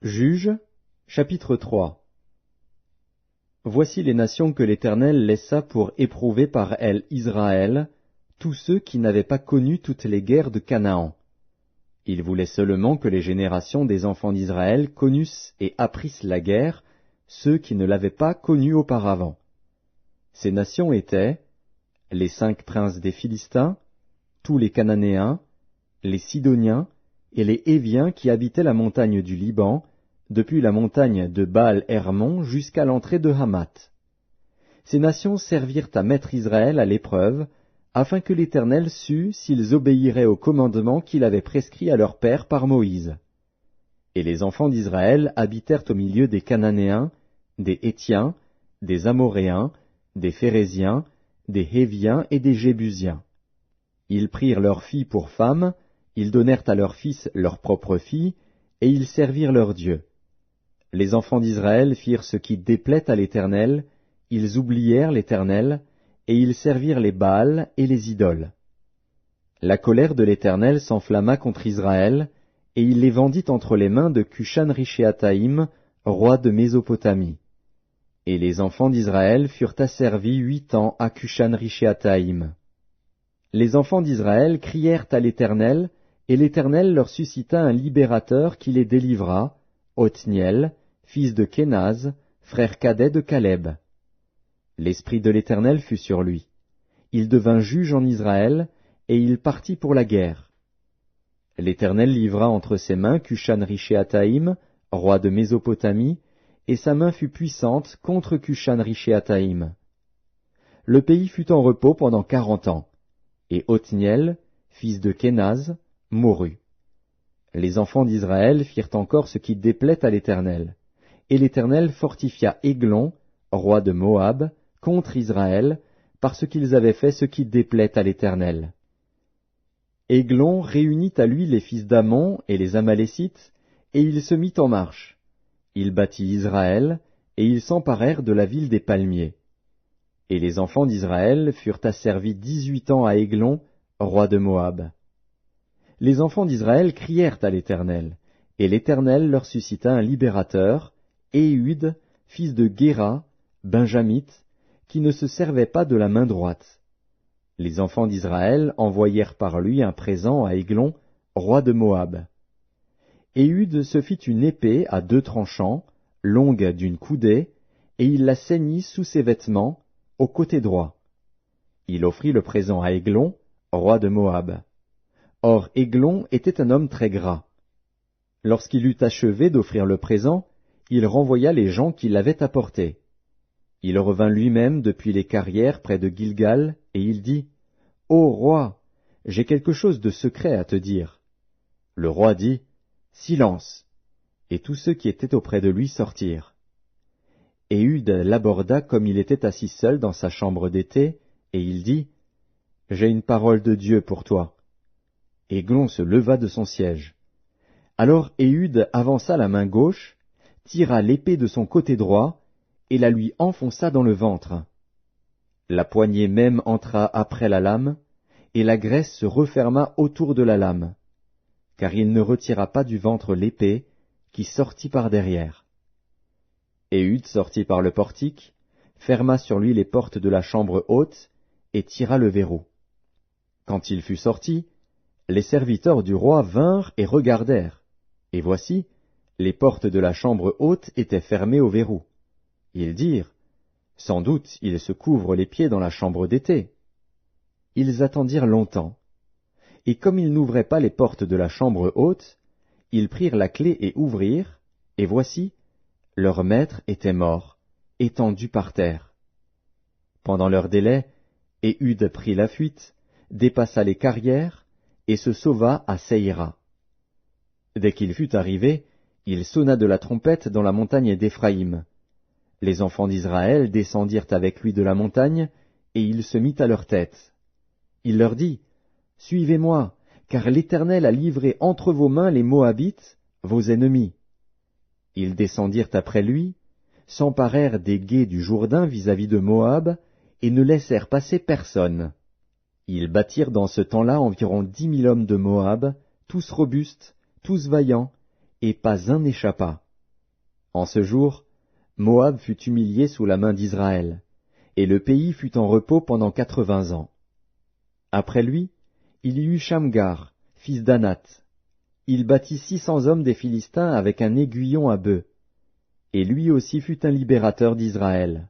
Juges, chapitre 3. Voici les nations que l'Éternel laissa pour éprouver par elles Israël, tous ceux qui n'avaient pas connu toutes les guerres de Canaan. Il voulait seulement que les générations des enfants d'Israël connussent et apprissent la guerre, ceux qui ne l'avaient pas connue auparavant. Ces nations étaient les 5 princes des Philistins, tous les Cananéens, les Sidoniens et les Héviens qui habitaient la montagne du Liban, depuis la montagne de Baal-Hermon jusqu'à l'entrée de Hamath. Ces nations servirent à mettre Israël à l'épreuve, afin que l'Éternel sût s'ils obéiraient au commandement qu'il avait prescrit à leur père par Moïse. Et les enfants d'Israël habitèrent au milieu des Cananéens, des Hétiens, des Amoréens, des Phéréziens, des Héviens et des Jébusiens. Ils prirent leurs filles pour femmes, ils donnèrent à leurs fils leurs propres filles, et ils servirent leurs dieux. Les enfants d'Israël firent ce qui déplaît à l'Éternel, ils oublièrent l'Éternel, et ils servirent les Baals et les idoles. La colère de l'Éternel s'enflamma contre Israël, et il les vendit entre les mains de Cushan-Rishéataïm, roi de Mésopotamie. Et les enfants d'Israël furent asservis 8 ans à Cushan-Rishéataïm. Les enfants d'Israël crièrent à l'Éternel, et l'Éternel leur suscita un libérateur qui les délivra, Othniel, fils de Kénaz, frère cadet de Caleb. L'esprit de l'Éternel fut sur lui. Il devint juge en Israël, et il partit pour la guerre. L'Éternel livra entre ses mains Cushan-Rishéataïm, roi de Mésopotamie, et sa main fut puissante contre Cushan-Rishéataïm. Le pays fut en repos pendant 40 ans, et Othniel, fils de Kénaz, mourut. Les enfants d'Israël firent encore ce qui déplaît à l'Éternel, et l'Éternel fortifia Églon, roi de Moab, contre Israël, parce qu'ils avaient fait ce qui déplaît à l'Éternel. Églon réunit à lui les fils d'Ammon et les Amalécites, et il se mit en marche. Il battit Israël, et ils s'emparèrent de la ville des palmiers. Et les enfants d'Israël furent asservis 18 ans à Églon, roi de Moab. Les enfants d'Israël crièrent à l'Éternel, et l'Éternel leur suscita un libérateur, Éhud, fils de Guéra, benjamite, qui ne se servait pas de la main droite. Les enfants d'Israël envoyèrent par lui un présent à Églon, roi de Moab. Éhud se fit une épée à 2 tranchants, longue d'une coudée, et il la ceignit sous ses vêtements, au côté droit. Il offrit le présent à Églon, roi de Moab. Or Églon était un homme très gras. Lorsqu'il eut achevé d'offrir le présent, il renvoya les gens qui l'avaient apporté. Il revint lui-même depuis les carrières près de Gilgal, et il dit, « Ô roi, j'ai quelque chose de secret à te dire. » Le roi dit, « Silence !» Et tous ceux qui étaient auprès de lui sortirent. Éhud l'aborda comme il était assis seul dans sa chambre d'été, et il dit, « J'ai une parole de Dieu pour toi. » Églon se leva de son siège. Alors Éhud avança la main gauche, tira l'épée de son côté droit, et la lui enfonça dans le ventre. La poignée même entra après la lame, et la graisse se referma autour de la lame, car il ne retira pas du ventre l'épée, qui sortit par derrière. Éhud sortit par le portique, ferma sur lui les portes de la chambre haute, et tira le verrou. Quand il fut sorti, les serviteurs du roi vinrent et regardèrent, et voici, les portes de la chambre haute étaient fermées au verrou. Ils dirent, « Sans doute il se couvre les pieds dans la chambre d'été. » Ils attendirent longtemps, et comme ils n'ouvraient pas les portes de la chambre haute, ils prirent la clé et ouvrirent, et voici, leur maître était mort, étendu par terre. Pendant leur délai, Éhud prit la fuite, dépassa les carrières, et se sauva à Seïra. Dès qu'il fut arrivé, il sonna de la trompette dans la montagne d'Éphraïm. Les enfants d'Israël descendirent avec lui de la montagne, et il se mit à leur tête. Il leur dit, « Suivez-moi, car l'Éternel a livré entre vos mains les Moabites, vos ennemis. » Ils descendirent après lui, s'emparèrent des gués du Jourdain vis-à-vis de Moab, et ne laissèrent passer personne. Ils battirent dans ce temps-là environ 10 000 hommes de Moab, tous robustes, tous vaillants, et pas un n'échappa. En ce jour, Moab fut humilié sous la main d'Israël, et le pays fut en repos pendant 80 ans. Après lui, il y eut Shamgar, fils d'Anath. Il battit 600 hommes des Philistins avec un aiguillon à bœuf, et lui aussi fut un libérateur d'Israël.